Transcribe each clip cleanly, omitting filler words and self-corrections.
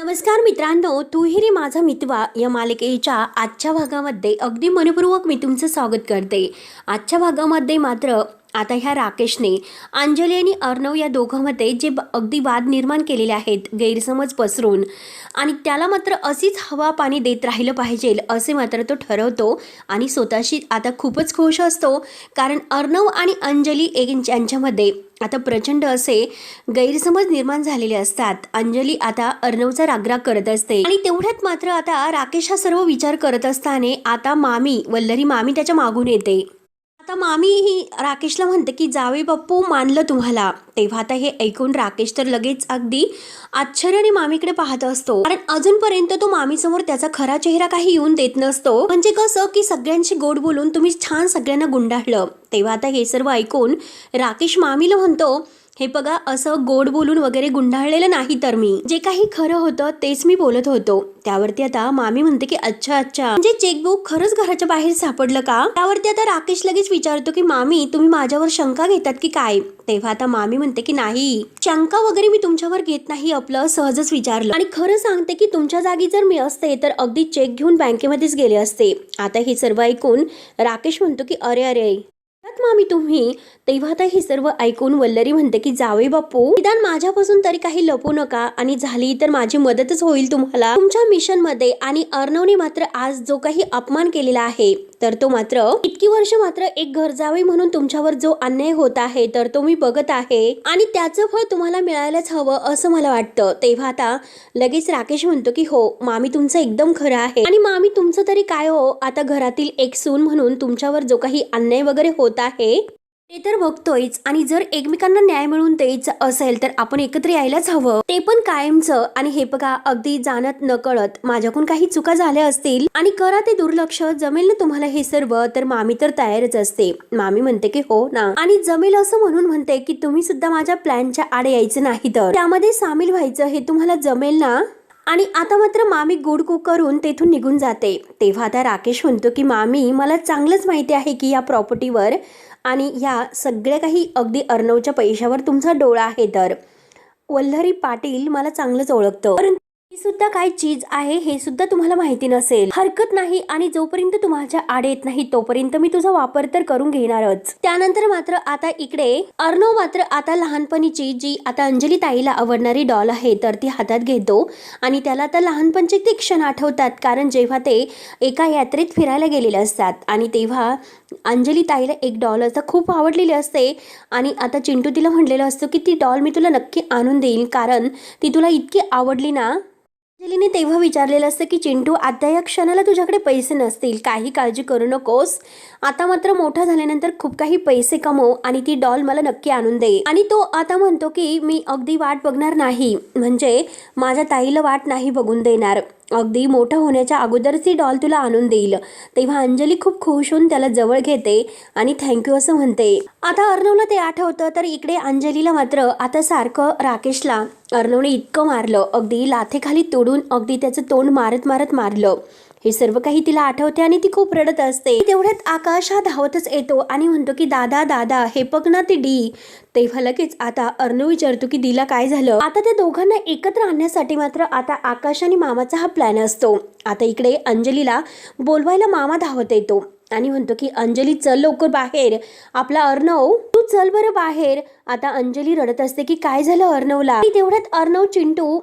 नमस्कार मित्रांनो, तूही रे माझा मितवा या मालिकेच्या आजच्या भागामध्ये अगदी मनपूर्वक मी तुमचं स्वागत करते। आजच्या भागामध्ये मात्र आता ह्या राकेशने अंजली आणि अर्णव या दोघांमध्ये जे अगदी वाद निर्माण केलेले आहेत, गैरसमज पसरून, आणि त्याला मात्र अशीच हवा पाणी देत राहिलं पाहिजे असे मात्र तो ठरवतो आणि स्वतःशी आता खूपच खुश असतो। कारण अर्णव आणि अंजली यांच्यामध्ये आता प्रचंड असे गैरसमज निर्माण झालेले असतात। अंजली आता अर्णवचा रागराग करत असते आणि तेवढ्यात मात्र आता राकेश हा सर्व विचार करत असताना आता वल्लरी मामी त्याच्या मागून येते। आता मामी ही राकेशला म्हणते की जावे बाप्पू, मानलं तुम्हाला। तेव्हा आता हे ऐकून राकेश तर लगेच अगदी आश्चर्याने मामीकडे पाहत असतो, कारण अजूनपर्यंत तो मामीसमोर त्याचा खरा चेहरा काही येऊन देत नसतो। म्हणजे कसं की सगळ्यांशी गोड बोलून तुम्ही छान सगळ्यांना गुंडाळलं। तेव्हा आता हे सर्व ऐकून राकेश मामीला म्हणतो, हे बघा, असं गोड बोलून वगैरे गुंडाळलेलं नाही, तर मी जे काही खरं होतं तेच मी बोलत होतो। त्यावरती आता मामी म्हणते की अच्छा अच्छा, म्हणजे चेकबुक खरंच घराच्या बाहेर सापडलं का? त्यावरती आता राकेश लगेच विचारतो की मामी, तुम्ही माझ्यावर शंका घेतात की काय? तेव्हा आता मामी म्हणते की नाही, शंका वगैरे मी तुमच्यावर घेत नाही, आपलं सहजच विचारलं। आणि खरं सांगते की तुमच्या जागी जर मी असते तर अगदी चेक घेऊन बँकेमध्येच गेले असते। आता हे सर्व ऐकून राकेश म्हणतो की अरे अरे मामी तुम्ही। तेव्हा आता हे सर्व ऐकून वल्लरी म्हणते की जावे बाप्पू, निदान माझ्यापासून तरी काही लपू नका, आणि झाली तर माझी मदतच होईल तुम्हाला तुमच्या मिशन मध्ये। आणि अर्णवने मात्र आज जो काही अपमान केलेला आहे, तर तो मात्र इतकी वर्ष मात्र एक घर जावे म्हणून तुमच्यावर जो अन्याय होत आहे, तर तो मी बघत आहे, आणि त्याचं फळ तुम्हाला मिळायलाच हवं असं मला वाटतं। तेव्हा आता लगेच राकेश म्हणतो की हो मामी, तुमचं एकदम खरं आहे। आणि मामी तुमचं तरी काय हो, आता घरातील एक सून म्हणून तुमच्यावर जो काही अन्याय वगैरे होत आहे ते तर बघतोयच, आणि जर एकमेकांना न्याय मिळवून द्यायचं असेल तर आपण एकत्र यायलाच हवं, ते पण कायमचं। आणि हे बघा, अगदी जाणत नकळत माझ्याकडून काही चुका झाल्या असतील आणि करा ते दुर्लक्ष, जमेल ना तुम्हाला हे सर्व? तर मामी तर तयारच असते। मामी म्हणते की हो ना, आणि जमेल असं म्हणून म्हणते की तुम्ही सुद्धा माझ्या प्लॅनच्या आड यायचं नाही, तर त्यामध्ये सामील व्हायचं, हे तुम्हाला जमेल ना? आणि आता मात्र मामी गुड कुक करून तेथून निघून जाते। तेव्हा आता राकेश म्हणतो की मामी, मला चांगलंच माहिती आहे की या प्रॉपर्टीवर आणि या सगळ्या काही अगदी अर्णवच्या पैशावर तुमचा डोळा आहे, तर वल्लरी पाटील मला चांगलंच ओळखतं, परंतु ही सुद्धा काय चीज आहे हे सुद्धा तुम्हाला माहिती नसेल। हरकत नाही, आणि जोपर्यंत तू माझ्या आड येत नाही तोपर्यंत मी तुझा वापर तर करून घेणारच। त्यानंतर मात्र आता इकडे अर्णव मात्र आता लहानपणीची जी आता अंजली ताईला आवडणारी डॉल आहे तर ती हातात घेतो, आणि त्याला आता लहानपणचे ते क्षण आठवतात। कारण जेव्हा ते एका यात्रेत फिरायला गेलेले असतात आणि तेव्हा अंजली ताईला एक डॉल आता खूप आवडलेली असते, आणि आता चिंटू तिला म्हणलेलं असतं की ती डॉल मी तुला नक्की आणून देईन, कारण ती तुला इतकी आवडली ना। अंजलीने तेव्हा विचारलेलं असतं की चिंटू, आता या क्षणाला तुझ्याकडे पैसे नसतील, काही काळजी करू नकोस, आता मात्र मोठा झाल्यानंतर खूप काही पैसे कमव आणि ती डॉल मला नक्की आणून दे। आणि तो आता म्हणतो की मी अगदी वाट बघणार नाही, म्हणजे माझ्या ताईला वाट नाही बघून देणार, अगदी मोठा होण्याच्या अगोदरच ती डॉल तुला आणून देईल। तेव्हा अंजली खूप खुश होऊन त्याला जवळ घेते आणि थँक्यू असं म्हणते। आता अर्णवला ते आठवतं, तर इकडे अंजलीला मात्र आता सारखं राकेशला अर्णवने इतकं मारलं, अगदी लाथेखाली तोडून अगदी त्याचं तोंड मारत मारत मारलं, हे सर्व काही तिला आठवते आणि ती खूप रडत असते। तेवढ्यात आकाश हा धावतच येतो आणि म्हणतो की दादा दादा, हे बघ ना ती डी। तेव्हा लगेच आता अर्णव विचारतो की डीला काय झालं? आता त्या दोघांना एकत्र आणण्यासाठी मात्र आता आकाश आणि मामाचा हा प्लॅन असतो। आता इकडे अंजलीला बोलवायला मामा धावत येतो आणि म्हणतो की अंजली चल लवकर बाहेर, आपला अर्णव, तू चल बरं बाहेर। आता अंजली रडत असते की काय झालं अर्णवला? तेवढ्यात अर्णव चिंटू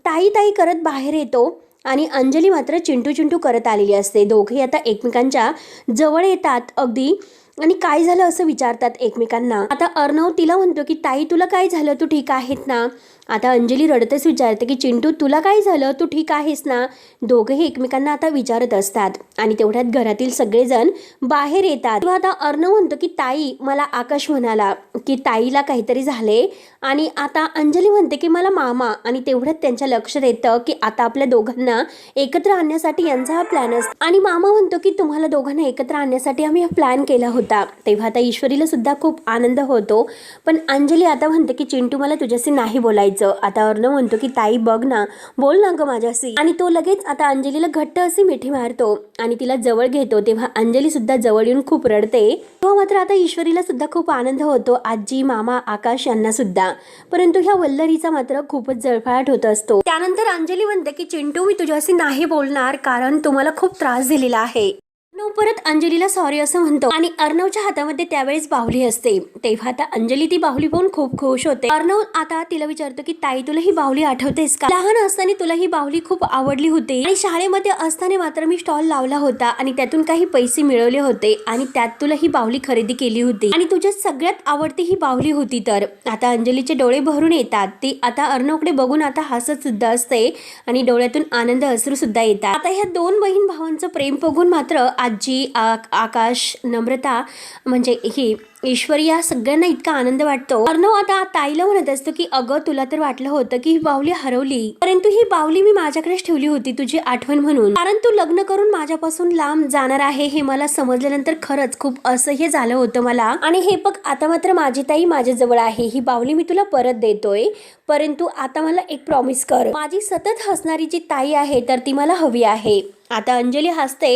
ताई ताई करत बाहेर येतो, आणि अंजली मात्र चिंटू चिंटू करत आलेली असते। दोघे आता एकमेकांच्या जवळ येतात अगदी, आणि काय झालं असं विचारतात एकमेकांना। आता अर्णव तिला म्हणतो की ताई तुला काय झालं, तू ठीक आहेस ना? आता अंजली रडतच विचारते की चिंटू तुला काय झालं, तू ठीक आहेस ना? दोघेही एकमेकांना आता विचारत असतात, आणि तेवढ्यात घरातील सगळेजण बाहेर येतात। तेव्हा आता अर्णव म्हणतो की ताई, मला आकाश म्हणाला की ताईला काहीतरी झाले, आणि आता अंजली म्हणते की मला मामा, आणि तेवढ्यात त्यांच्या लक्षात येतं की आता आपल्या दोघांना एकत्र आणण्यासाठी यांचा हा प्लॅन असतो। आणि मामा म्हणतो की तुम्हाला दोघांना एकत्र आणण्यासाठी आम्ही हा प्लॅन केला होता, होता. तेव्हा आता ईश्वरीला सुद्धा खूप आनंद होतो. पण अंजली आता म्हणते की चिंटू मला तुझ्याशी नाही बोलायचं. आता अर्णव म्हणतो की ताई बघ ना, बोल ना ग माझ्याशी. आणि तो लगेच आता अंजलीला घट्ट अशी मिठी मारतो आणि तिला जवळ घेतो. तेव्हा अंजली सुद्धा जवळ येऊन खूप रडते. तेव्हा मात्र आता ईश्वरीला सुद्धा खूप आनंद होतो, आजी, मामा, आकाश यांना सुद्धा. परंतु ह्या वल्लरीचा मात्र खूपच जळफळाट होत असतो. त्यानंतर अंजली म्हणते की चिंटू मी तुझ्याशी नाही बोलणार, कारण तुम्हाला खूप त्रास दिलेला आहे. अर्णव परत अंजलीला सॉरी असं म्हणतो आणि अर्णवच्या हातामध्ये त्यावेळेस बाहुली असते. तेव्हा आता अंजली ती बाहुली पाहून खूप खुश होते. अर्णव आता तिला विचारतो की ताई तुला ही बाहुली आठवतेस का? लहान असताना तुला ही बाहुली खूप आवडली होती आणि शाळेमध्ये असताना मात्र मी स्टॉल लावला होता आणि त्यातून काही पैसे मिळवले होते आणि त्यात तुला ही बाहुली खरेदी केली होती आणि तुझ्या सगळ्यात आवडती ही बाहुली होती. तर आता अंजलीचे डोळे भरून येतात. ती आता अर्णवकडे बघून आता हसत सुद्धा असते आणि डोळ्यातून आनंद अश्रू सुद्धा येतात. आता ह्या दोन बहीण भावांचं प्रेम बघून मात्र आजी, आकाश, नम्रता म्हणजे ही ईश्वरी या सगळ्यांना इतका आनंद वाटतो. अर्णव आता ताईला म्हणत असतो की अगं तुला तर वाटलं होतं की ही बाहुली हरवली, परंतु ही बाहुली मी माझ्याकडेच ठेवली होती तुझी आठवण म्हणून. कारण तू लग्न करून माझ्यापासून लांब जाणार आहे हे मला समजल्यानंतर खरंच खूप असह्य झालं होतं मला. आणि हे बघ आता मात्र माझी ताई माझ्या जवळ आहे, ही बाहुली मी तुला परत देतोय. परंतु आता मला एक प्रॉमिस कर, माझी सतत हसणारी जी ताई आहे तर ती मला हवी आहे. आता अंजली हसते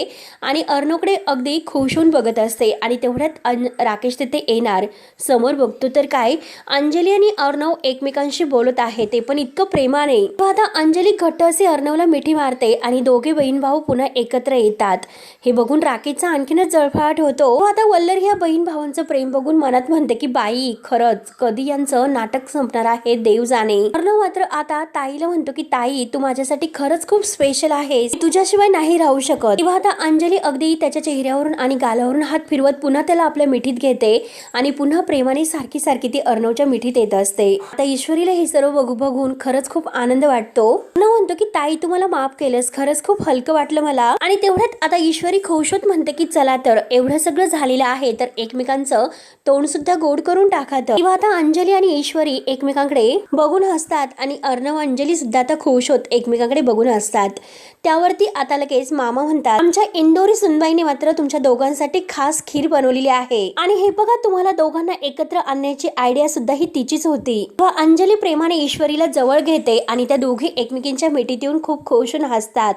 आणि अर्णवकडे अगदी खुश होऊन बघत असते आणि तेवढ्यात राकेश तिथे येणार. समोर बघतो तर काय, अंजली आणि अर्णव एकमेकांशी बोलत आहे, ते पण इतकं प्रेमाने. आता अंजली घट्ट असे अर्णवला मिठी मारते आणि दोघे बहीण भाऊ पुन्हा एकत्र येतात. हे बघून राकेशचा आणखीनच जळफळाट होतो. आता वल्लर ह्या बहीण भावांचं प्रेम बघून मनात म्हणते की बाई खरंच कधी यांचं नाटक संपणार आहे देव जाणे. अर्णव मात्र आता ताईला म्हणतो की ताई तू माझ्यासाठी खरंच खूप स्पेशल आहेस, तुझ्याशिवाय नाही राहू शकत. तेव्हा आता अंजली अगदी त्याच्या चेहऱ्यावरून आणि गालावरून हात फिरवत पुन्हा त्याला आपल्या मिठीत घेते आणि पुन्हा प्रेमाने सारखी सारखी ती अर्णवच्या मिठीत येत असते. आता ईश्वरीला हे सर्व बघून खरंच खूप आनंद वाटतो. अर्णव म्हणतो की ताई तू मला माफ केलंस, खरंच खूप हलकं वाटलं मला. आणि तेवढ्यात आता ईश्वरी खुश होत म्हणते की चला तर एवढं सगळं झालेलं आहे तर एकमेकांचं तोंड सुद्धा गोड करून टाकात. तेव्हा आता अंजली आणि ईश्वरी एकमेकांकडे बघून हसतात आणि अर्णव अंजली सुद्धा आता खुश होत एकमेकांकडे बघून हसतात. त्यावरती आता लगेच मामा म्हणतात आमच्या इंदोरी सुनबाईने मात्र तुमच्या दोघांसाठी खास खीर बनवलेली आहे आणि हे बघा तुम्हाला दोघांना एकत्र आणण्याची आयडिया सुद्धा ही तिचीच होती. अंजली प्रेमाने ईश्वरीला जवळ घेते आणि त्या दोघी एकमेकींच्या मिठीत येऊन खूप खुश होऊन हसतात.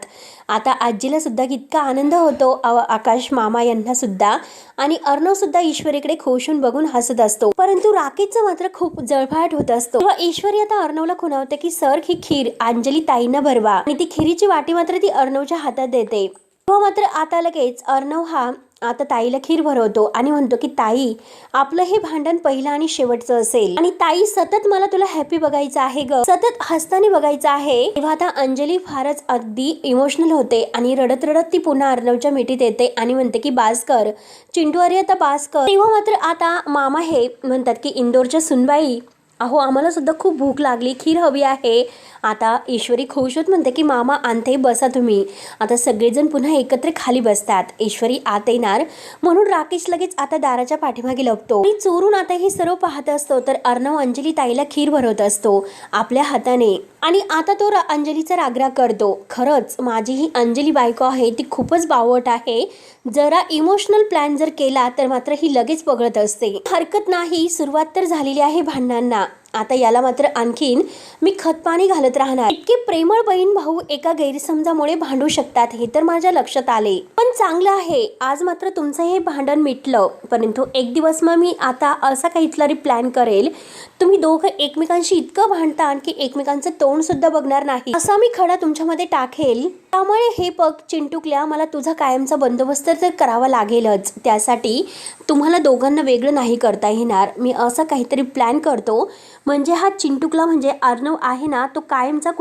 आता आजीला सुद्धा इतका आनंद होतो, आकाश मामा यांना सुद्धा. आणि अर्णव सुद्धा ईश्वरीकडे खुश होऊन बघून हसत असतो. परंतु राकेशचा मात्र खूप जळफळाट होत असतो. तेव्हा ईश्वरी आता अर्णवला खुणावते की सर ही खीर अंजली ताईंना भरवा आणि ती खिरीची वाटी मात्र ती अर्णवच्या हातात देते. तेव्हा मात्र आता लगेच अर्णव हा आता ताईला खीर भरवतो आणि म्हणतो की ताई आपलं हे भांडण पहिलं आणि शेवटचं असेल आणि ताई सतत मला तुला हॅपी बघायचं आहे ग, सतत हसताना बघायचं आहे. तेव्हा आता अंजली फारच अगदी इमोशनल होते आणि रडत रडत ती पुन्हा अर्णवच्या मिठीत येते आणि म्हणते की बासकर चिंटू, अरे आता बासकर. तेव्हा मात्र आता मामा हे म्हणतात की इंदोरच्या सुनबाई अहो आम्हाला सुद्धा खूप भूक लागली, खीर हवी आहे. आता ईश्वरी खुश होत म्हणते की मामा आणते, बसा तुम्ही. आता सगळेजण पुन्हा एकत्र खाली बसतात. ईश्वरी आत येणार म्हणून राकेश लगेच आता दाराच्या पाठीमागे लपतो आणि चोरून आता हे सर्व पाहत असतो तर अर्णव अंजली ताईला खीर भरवत असतो आपल्या हाताने. आणि आता तो अंजलीचा रागराग करतो. खरंच माझी ही अंजली बायको आहे ती खूपच बावट आहे, जरा इमोशनल प्लॅन जर केला तर मात्र ही लगेच पगळत असते. हरकत नाही, सुरुवात तर झालेली आहे भांडणांना, आता याला मात्र आणखीन मी खतपाणी घालत राहणार. इतके प्रेमळ बहीण भाऊ एका गैरसमजामुळे भांडू शकतात हे तर माझ्या लक्षात आले. पण चांगलं आहे आज मात्र तुमचं हे भांडण मिटलं. परंतु एक दिवस मग मी आता असा काहीतरी प्लॅन करेल, तुम्ही दोघं एकमेकांशी इतकं भांडता की एकमेकांचं तोंड सुद्धा बघणार नाही असा मी खडा तुमच्यामध्ये टाकेल. त्यामुळे हे बघ चिंटुकल्या, मला तुझा कायमचा बंदोबस्त तर करावा लागेलच. त्यासाठी तुम्हाला दोघांना वेगळं नाही करता येणार. मी असं काहीतरी प्लॅन करतो म्हणजे हा चिंटुकला म्हणजे अर्णव आहे ना, तो कायमचा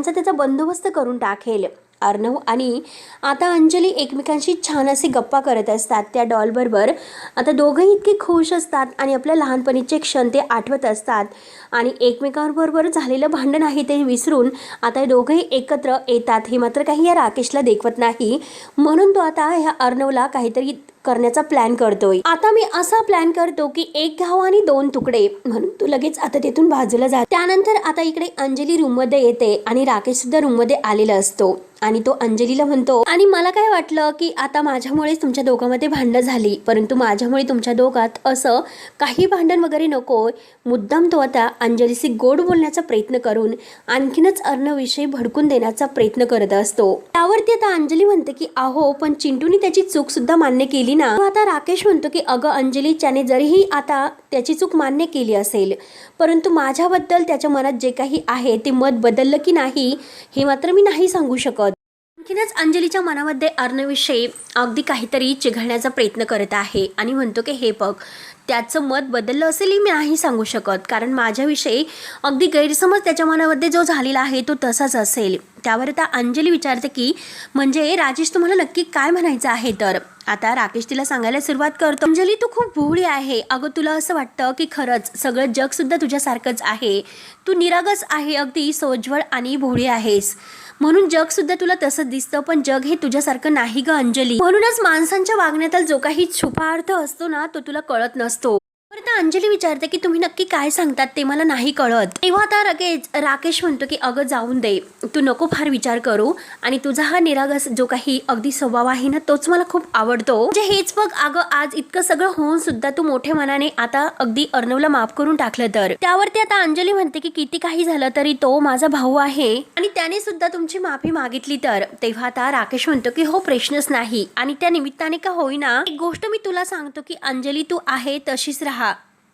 त्याचा बंदोबस्त करून टाकेल. अर्णव आणि आता अंजली एकमेकांशी छान अशी गप्पा करत असतात त्या डॉलबरोबर. आता दोघंही इतके खुश असतात आणि आपल्या लहानपणीचे क्षण ते आठवत असतात आणि एकमेकांबरोबर झालेलं भांडण आहे ते विसरून आता दोघंही एकत्र येतात. हे मात्र काही या राकेशला देखवत नाही म्हणून तो आता ह्या अर्णवला काहीतरी करण्याचा प्लॅन करतोय. आता मी असा प्लॅन करतो की एक घाव आणि दोन तुकडे म्हणून तू लगेच आता तिथून बाजूला जा. त्यानंतर आता इकडे अंजली रूम मध्ये येते आणि राकेश सुद्धा रूम मध्ये आलेला असतो आणि तो अंजलीला म्हणतो, आणि मला काय वाटलं की आता माझ्यामुळेच तुमच्या दोघांमध्ये भांडणं झाली, परंतु माझ्यामुळे तुमच्या दोघात असं काही भांडण वगैरे नको. मुद्दाम तो आता अंजलीशी गोड बोलण्याचा प्रयत्न करून आणखीनच अर्णवविषयी भडकून देण्याचा प्रयत्न करत असतो. त्यावरती आता अंजली म्हणते की अहो पण चिंटूने त्याची चूक सुद्धा मान्य केली ना. आता राकेश म्हणतो की अगं अंजली, त्याने जरीही आता त्याची चूक मान्य केली असेल, परंतु माझ्याबद्दल त्याच्या मनात जे काही आहे ते मत बदललं की नाही हे मात्र मी नाही सांगू शकत. आणखीनच अंजलीच्या मनामध्ये अर्णवविषयी अगदी काहीतरी चिघळण्याचा प्रयत्न करत आहे आणि म्हणतो की हे बघ, त्याचं मत बदललं असेलही मी नाही सांगू शकत, कारण माझ्याविषयी अगदी गैरसमज त्याच्या मनामध्ये जो झालेला आहे तो तसाच असेल. त्यावर आता अंजली विचारते की म्हणजे राजेश तुम्हाला नक्की काय म्हणायचं आहे. तर आता राकेश तिला सांगायला सुरुवात करतो, अंजली तू खूप भोळी आहे. अगं तुला असं वाटतं की खरंच सगळं जग सुद्धा तुझ्यासारखंच आहे. तू निरागस आहे, अगदी सोज्वळ आणि भोळी आहेस, म्हणून जग सुद्धा तुला तसंच दिसतं, पण जग हे तुझ्यासारखं नाही ग अंजली. म्हणूनच माणसांच्या वागण्यात जो काही छुपा अर्थ असतो ना तो तुला कळत नसतो. आता अंजली विचारते की तुम्ही नक्की काय सांगतात ते मला नाही कळत. तेव्हा आता राकेश म्हणतो की अगं जाऊन दे, तू नको फार विचार करू, आणि तुझा हा निरागस जो काही अगदी स्वभाव आहे ना तोच मला खूप आवडतो. म्हणजे हेच बघ अगं, आज इतकं सगळं होऊन सुद्धा तू मोठ्या मनाने आता अगदी अर्णवला माफ करून टाकलं. तर त्यावरती आता अंजली म्हणते की किती काही झालं तरी तो माझा भाऊ आहे आणि त्याने सुद्धा तुमची माफी मागितली. तर तेव्हा आता राकेश म्हणतो की हो प्रश्नच नाही, आणि त्या निमित्ताने का होईना एक गोष्ट मी तुला सांगतो की अंजली तू आहे तशीच राहा,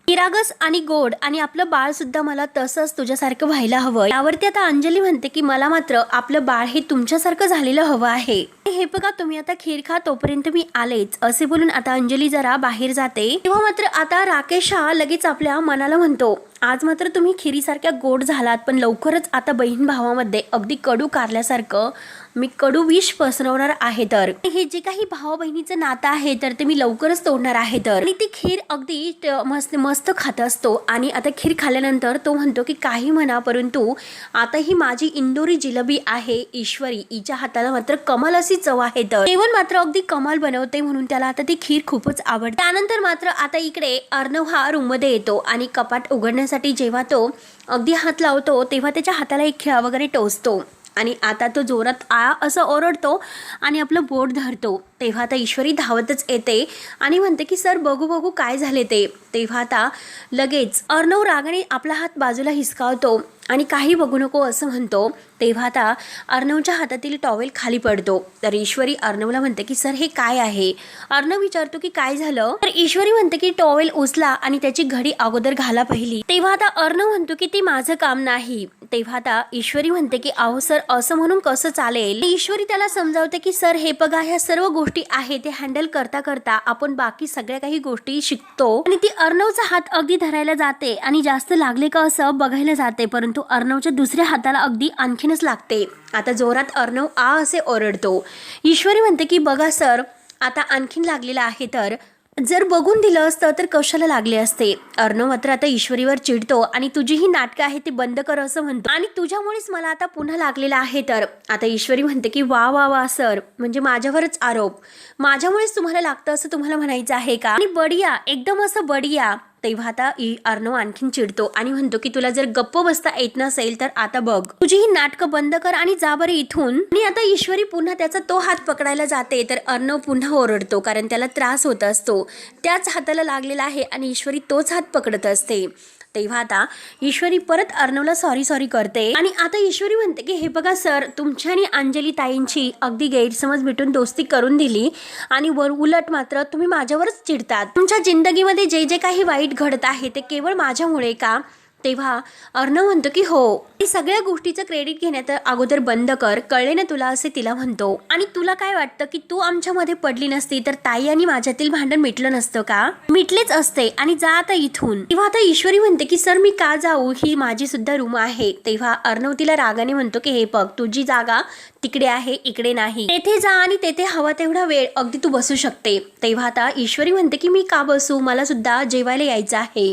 निरागस आणि गोड, आणि आपलं बाळ सुद्धा मला तसंच तुझ्यासारखं व्हायला हवं. यावरती आता अंजली म्हणते की मला मात्र आपलं बाळ हे तुमच्यासारखं झालेलं हवं आहे. हे बघा तुम्ही आता खीर खा, तोपर्यंत मी आलेच, असे बोलून आता अंजली जरा बाहेर जाते. तेव्हा मात्र आता राकेश हा लगेच आपल्या मनाला म्हणतो, आज मात्र तुम्ही खिरीसारख्या गोड झालात, पण लवकरच आता बहीण भावामध्ये अगदी कडू कारल्यासारखं मी कडू विष पसरवणार आहे. तर हे जे काही भावा बहिणीचं नातं आहे तर ते मी लवकरच तोडणार आहे. तर आणि ती खीर अगदी मस्त मस्त खात असतो, आणि आता खीर खाल्ल्यानंतर तो म्हणतो की काही म्हणा, परंतु आता ही माझी इंदोरी जिलेबी आहे ईश्वरी, हिच्या हाताला मात्र कमाल अशी चव आहे. तर जेवण मात्र अगदी कमाल बनवते, म्हणून त्याला आता ती खीर खूपच आवडते. त्यानंतर मात्र आता इकडे अर्णव हा रूम मध्ये येतो आणि कपाट उघडण्यासाठी जेव्हा तो अगदी हात लावतो तेव्हा त्याच्या हाताला एक खिळा वगैरे टोचतो, आणि आता तो जोरात आ असं ओरडतो आणि आपलं बोट धरतो. तेव्हा आता ईश्वरी धावतच येते आणि म्हणते की सर बघू बघू काय झाले ते. तेव्हा आता लगेच अर्णव रागाने आपला हात बाजूला हिसकावतो आणि काही बघू नको असं म्हणतो. तेव्हा आता अर्णवच्या हातातील टॉवेल खाली पडतो. तर ईश्वरी अर्णवला म्हणते की सर हे काय आहे. अर्णव विचारतो की काय झालं. तर ईश्वरी म्हणते की टॉवेल उचला आणि त्याची घडी अगोदर घाला पहिली. तेव्हा आता अर्णव म्हणतो की ते माझं काम नाही. तेव्हा आता ईश्वरी म्हणते की अहो सर असं म्हणून कसं चालेल. ईश्वरी त्याला समजावते की सर हे बघा, ह्या सर्व गोष्टी आहे ते हँडल करता करता आपण बाकी सगळ्या काही गोष्टी शिकतो. आणि ती अर्णवचा हात अगदी धरायला जाते आणि जास्त लागले का असं बघायला जाते, परंतु अर्णवच्या दुसऱ्या हाताला अगदी आणखीनच लागते. आता जोरात अर्णव आ असे ओरडतो. ईश्वरी म्हणते की बघा सर, आता आणखीन लागलेला आहे, तर जर बघून दिलं असतं तर कशाला लागले असते. अर्णव मात्र आता ईश्वरीवर चिडतो आणि तुझी ही नाटकं आहे ते बंद कर असं म्हणतो, आणि तुझ्यामुळेच मला आता पुन्हा लागलेला आहे. तर आता ईश्वरी म्हणते की वा वा वा सर, म्हणजे माझ्यावरच आरोप, माझ्यामुळेच तुम्हाला लागतं असं तुम्हाला म्हणायचं आहे का. आणि बढिया, एकदम असं बढिया. तेव्हा आता अर्णव आणखीन चिडतो आणि म्हणतो की तुला जर गप्प बसता येत नसेल तर आता बघ, तुझी ही नाटकं बंद कर आणि जा बरं इथून. आणि आता ईश्वरी पुन्हा त्याचा तो हात पकडायला जाते, तर अर्णव पुन्हा ओरडतो, कारण त्याला त्रास होत असतो. त्याच हाताला लागलेला आहे आणि ईश्वरी तोच हात पकडत असते. तेव्हा आता ईश्वरी परत अर्णवला सॉरी करते, आणि आता ईश्वरी म्हणते की हे बघा सर, तुमच्या आणि अंजली ताईंची अगदी गैरसमज मिटून दोस्ती करून दिली, आणि उलट मात्र तुम्ही माझ्यावरच चिडतात. तुमच्या जिंदगीमध्ये जे जे काही वाईट घडत आहे ते केवळ माझ्यामुळे का. तेव्हा अर्णव म्हणतो की हो, ही सगळ्या गोष्टीचं क्रेडिट घेण्यात अगोदर बंद कर, कळले ना तुला, असे तिला म्हणतो. आणि तुला काय वाटतं की तू आमच्यामध्ये पडली नसती तर ताई आणि माझ्यातील भांडण मिटलं नसतं का. मिटलेच असते, आणि जा आता इथून. तेव्हा आता ईश्वरी म्हणते की सर मी का जाऊ, ही माझी सुद्धा रूम आहे. तेव्हा अर्णव तिला रागाने म्हणतो की हे बघ, तुझी जागा तिकडे आहे, इकडे नाही. तेथे जा आणि तेथे हवा तेवढा वेळ अगदी तू बसू शकते. तेव्हा आता ईश्वरी म्हणते की मी का बसू, मला सुद्धा जेवायला यायचं आहे.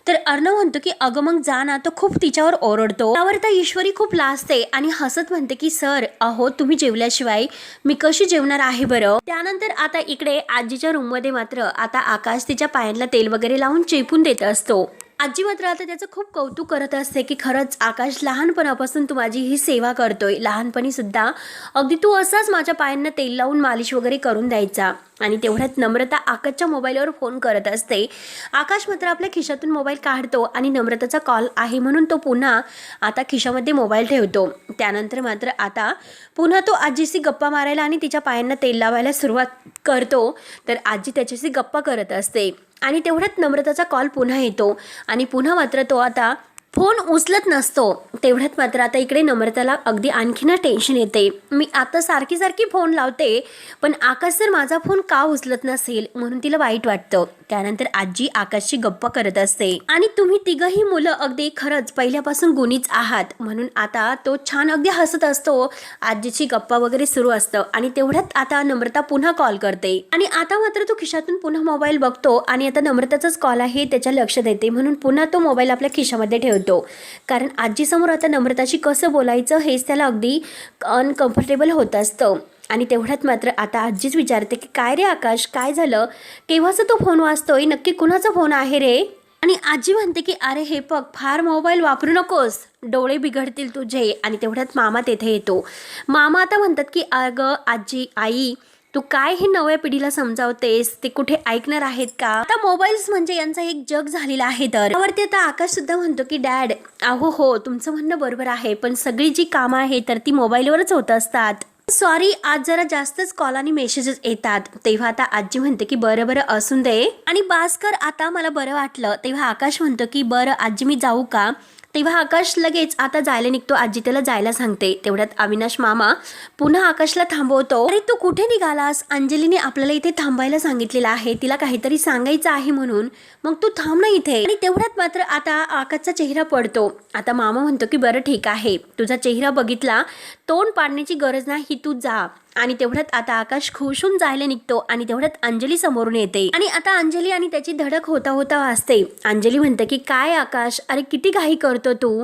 तर अर्णव म्हणतो की अगं मग जा ना. तो खूप तिच्यावर ओरडतो. त्यावर तर ईश्वरी खूप लाजते आणि हसत म्हणते की सर अहो, तुम्ही जेवल्याशिवाय मी कशी जेवणार आहे बरं. त्यानंतर आता इकडे आजीच्या रूम मध्ये मात्र आता आकाश तिच्या पायांना तेल वगैरे लावून चेपून देत असतो. आजी मात्र आता त्याचं खूप कौतुक करत असते की खरंच आकाश, लहानपणापासून तू माझी ही सेवा करतोय. लहानपणी सुद्धा अगदी तू असाच माझ्या पायांना तेल लावून मालिश वगैरे करून द्यायचा. आणि तेवढ्यात नम्रता आकाशच्या मोबाईलवर फोन करत असते. आकाश मात्र आपल्या खिशातून मोबाईल काढतो आणि नम्रताचा कॉल आहे म्हणून तो पुन्हा आता खिशामध्ये मोबाईल ठेवतो. त्यानंतर मात्र आता पुन्हा तो आजीशी गप्पा मारायला आणि तिच्या पायांना तेल लावायला सुरुवात करतो. तर आजी त्याच्याशी गप्पा करत असते आणि तेवढ्यात नम्रताचा कॉल पुन्हा येतो आणि पुन्हा मात्र तो आता फोन उचलत नसतो. तेवढ्यात मात्र आता इकडे नम्रताला अगदी आणखीन टेन्शन येते. मी आता सारखी फोन लावते पण आकाश जर माझा फोन का उचलत नसेल म्हणून तिला वाईट वाटतं. त्यानंतर आजी आकाशची गप्पा करत असते आणि तुम्ही तिघही मुलं अगदी खरंच पहिल्यापासून गुणीच आहात म्हणून आता तो छान अगदी हसत असतो. आजीची गप्पा वगैरे सुरू असतं आणि तेवढ्यात आता नम्रता पुन्हा कॉल करते आणि आता मात्र तो खिशातून पुन्हा मोबाईल बघतो आणि आता नम्रताचाच कॉल आहे त्याच्या लक्ष देते म्हणून पुन्हा तो मोबाईल आपल्या खिशामध्ये ठेवतो. कारण आजीसमोर आता नम्रताशी कसं बोलायचं हेच त्याला अगदी अनकम्फर्टेबल होत असतं. आणि तेवढ्यात मात्र आता आजीच विचारते की काय रे आकाश, काय झालं, केव्हाचा तो फोन वाजतोय, नक्की कुणाचा फोन आहे रे. आणि आजी म्हणते की अरे हे बघ, फार मोबाईल वापरू नकोस, डोळे बिघडतील तुझे. आणि तेवढ्यात मामा तेथे येतो. मामा आता म्हणतात की अगं आजी, आई, तू काय हे नव्या पिढीला समजावतेस, ते कुठे ऐकणार आहेत का. आता मोबाईल्स म्हणजे यांचं एक जग झालेलं आहे. तर त्यावरती आता आकाश सुद्धा म्हणतो की डॅड, अहो हो तुमचं म्हणणं बरोबर आहे पण सगळी जी कामं आहेत तर ती मोबाईलवरच होत असतात. सॉरी, आज जरा जास्तच कॉल आणि मेसेजेस येतात. तेव्हा आता आजी म्हणते की बरं असून दे आणि भास्कर, आता मला बरं वाटलं. तेव्हा आकाश म्हणतो की बरं आजी मी जाऊ का. तेव्हा आकाश लगेच आता जायला निघतो. आजी त्याला जायला सांगते. तेवढ्यात अविनाश मामा पुन्हा आकाशला थांबवतो. अरे तू कुठे निघालास, अंजलीने आपल्याला इथे थांबायला सांगितलेलं आहे, तिला काहीतरी सांगायचं आहे म्हणून, मग तू थांब ना इथे. आणि तेवढ्यात मात्र आता आकाशचा चेहरा पडतो. आता मामा म्हणतो की बरं ठीक आहे, तुझा चेहरा बघितला, तोंड पाडण्याची गरज नाही, तू जा. आणि तेवढ्यात आता आकाश खुश होऊन जायला निघतो आणि तेवढ्यात अंजली समोरून येते आणि आता अंजली आणि त्याची धडक होता वाजते. अंजली म्हणते की काय आकाश, अरे किती घाई करतो तू.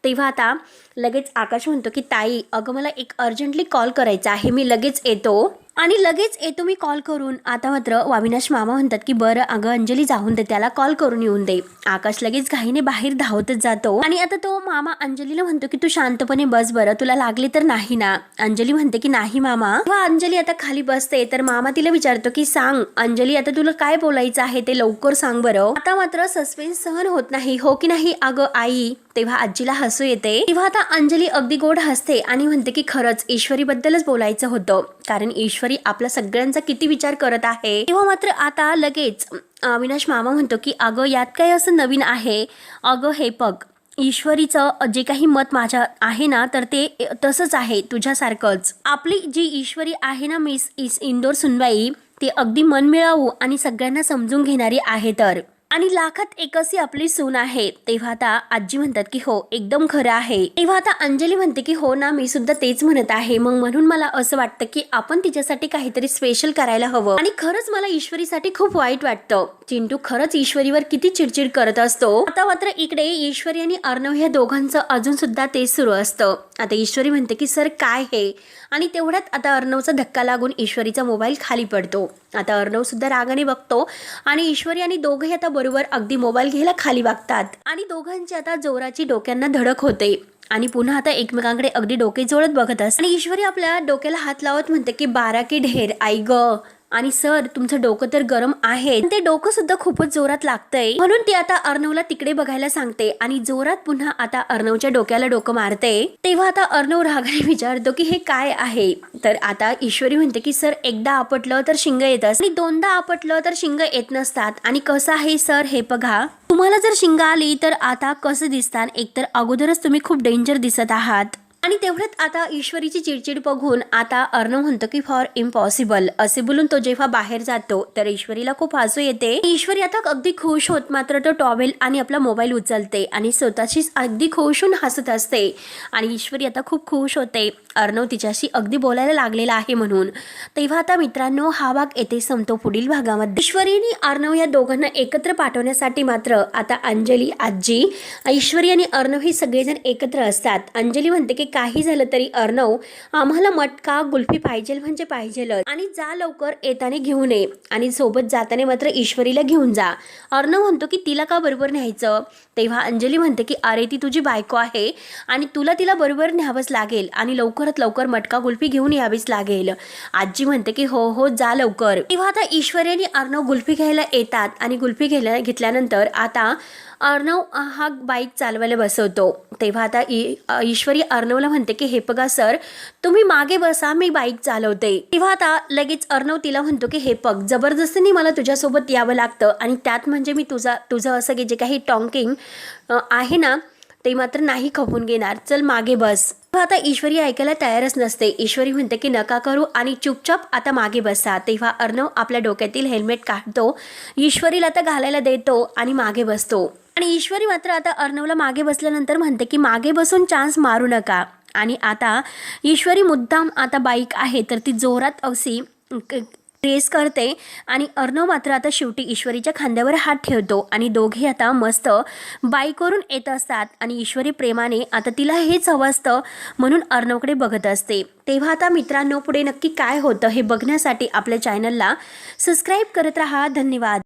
तेव्हा आता लगेच आकाश म्हणतो की ताई, अगं मला एक अर्जंटली कॉल करायचा आहे, मी लगेच येतो आणि लगेच येतो मी कॉल करून. आता मात्र अविनाश मामा म्हणतात की बरं अगं अंजली जाऊन दे, त्याला कॉल करून येऊन दे. आकाश लगेच घाईने बाहेर धावतच जातो आणि आता तो मामा अंजलीला म्हणतो की तू शांतपणे बस, बरं तुला लागले तर नाही ना. अंजली म्हणते की नाही मामा. तेव्हा अंजली आता खाली बसते तर मामा तिला विचारतो की सांग अंजली, आता तुला काय बोलायचं आहे ते लवकर सांग बरं. आता मात्र सस्पेन्स सहन होत नाही, हो की नाही अगं आई. तेव्हा आजीला हसू येते. तेव्हा आता अंजली अगदी गोड हसते आणि म्हणते की खरंच ईश्वरी बद्दलच बोलायचं होतं, कारण ईश्वरी आपला सगळ्यांचा किती विचार करत आहे. तेव्हा मात्र आता लगेच अविनाश मामा म्हणतो की अगं यात काय असं नवीन आहे, अगं हे बघ, ईश्वरीचं जे काही मत माझ्या आहे ना तर ते तसंच आहे तुझ्यासारखंच. आपली जी ईश्वरी आहे ना मिस इंदोर सुनबाई, ती अगदी मनमिळावू आणि सगळ्यांना समजून घेणारी आहे तर, आणि लाखात एकच आपली सून आहे. तेव्हा आता आजी म्हणतात की हो एकदम खरं आहे. तेव्हा आता अंजली म्हणते की हो ना, मी सुद्धा तेच म्हणत आहे, मग म्हणून मला असं वाटतं की आपण तिच्यासाठी काहीतरी स्पेशल करायला हवं. आणि खरंच मला ईश्वरीसाठी खूप वाईट वाटतं, चिंटू खरंच ईश्वरीवर किती चिडचिड करत असतो. आता मात्र इकडे ईश्वरी आणि अर्णव ह्या दोघांचं अजून सुद्धा तेच सुरू असतं. आता ईश्वरी म्हणते की सर काय हे, आणि तेवढ्यात आता अर्णवचा धक्का लागून ईश्वरीचा मोबाईल खाली पडतो. आता अर्णव सुद्धा रागाने बघतो आणि ईश्वरी आणि दोघंही आता बरोबर अगदी मोबाईल घ्यायला खाली वागतात आणि दोघांची आता जोराची डोक्यांना धडक होते आणि पुन्हा आता एकमेकांकडे अगदी डोके जोडत बघत असतात. आणि ईश्वरी आपल्या डोक्याला हात लावत म्हणते की 12 की ढेर आई ग. आणि सर तुमचं डोकं तर गरम आहे, ते डोकं सुद्धा खूपच जोरात लागतंय, म्हणून ती आता अर्णवला तिकडे बघायला सांगते आणि जोरात पुन्हा आता अर्णवच्या डोक्याला डोकं मारते. तेव्हा आता अर्णव रागाने विचारतो की हे काय आहे. तर आता ईश्वरी म्हणते की सर एकदा आपटलं तर शिंग येतात आणि दोनदा आपटलं तर शिंग येत नसतात. आणि कसं आहे सर हे बघा, तुम्हाला जर शिंग आली तर आता कसं दिसतात, एकतर अगोदरच तुम्ही खूप डेंजर दिसत आहात. आणि तेवढ्यात आता ईश्वरीची चिडचिड बघून आता अर्णव म्हणतो की फॉर इम्पॉसिबल असे बोलून तो जेव्हा बाहेर जातो तर ईश्वरीला खूप हसू येते. ईश्वरी आता अगदी खुश होत मात्र तो टॉवेल आणि आपला मोबाईल उचलते आणि स्वतःशीच अगदी खुश होऊन हसत असते. आणि ईश्वरी आता खूप खुश होते अर्णव तिच्याशी अगदी बोलायला लागलेला आहे म्हणून. तेव्हा आता मित्रांनो हा भाग येथे संपतो. पुढील भागामध्ये ईश्वरी आणि अर्णव या दोघांना एकत्र पाठवण्यासाठी मात्र आता अंजली, आजी, ईश्वरी आणि अर्णव हे सगळेजण एकत्र असतात. अंजली म्हणते की काही झालं तरी अर्णव आम्हाला मटका कुल्फी पाहिजे म्हणजे पाहिजेलच आणि जा लवकर येताना घेऊन ये आणि सोबत जाताना मात्र ईश्वरीला घेऊन जा. अर्णव म्हणतो की तिला का बरोबर न्यायचं. तेव्हा अंजली म्हणते की अरे ती तुझी बायको आहे आणि तुला तिला बरोबर न्यावंच लागेल आणि लवकरात लवकर मटका कुल्फी घेऊन यावीच लागेल. आजी म्हणते की हो हो जा लवकर. तेव्हा आता ईश्वरी आणि अर्णव कुल्फी घ्यायला येतात आणि कुल्फी घेतल्यानंतर आता अर्णव हा बाईक चालवायला बसवतो. तेव्हा आता ईश्वरी अर्णवला म्हणते की हे बघा सर तुम्ही मागे बसा मी बाईक चालवते. तेव्हा आता लगेच अर्णव तिला म्हणतो की हे बघ जबरदस्तीने मला तुझ्यासोबत यावं लागतं आणि त्यात म्हणजे मी तुझं असं की जे काही टॉकिंग आहे ना ते मात्र नाही खपून घेणार. चल मागे बस. आता ईश्वरी ऐकायला तयारच नसते. ईश्वरी म्हणते की नका करू आणि चुपचाप आता मागे बसा. तेव्हा अर्णव आपल्या डोक्यातील हेल्मेट काढतो, ईश्वरीला आता घालायला देतो आणि मागे बसतो. आणि ईश्वरी मात्र आता अर्णवला मागे बसल्यानंतर म्हणते की मागे बसून चान्स मारू नका. आणि आता ईश्वरी मुद्दाम आता बाईक आहे तर ती जोरात अशी रेस करते आणि अर्णव मात्र आता शेवटी ईश्वरीच्या खांद्यावर हात ठेवतो आणि दोघे आता मस्त बाईकवरून येत असतात आणि ईश्वरी प्रेमाने आता तिला हेच हवं असतं म्हणून अर्णवकडे बघत असते. तेव्हा आता मित्रांनो पुढे नक्की काय होतं हे बघण्यासाठी आपल्या चॅनलला सबस्क्राईब करत राहा. धन्यवाद.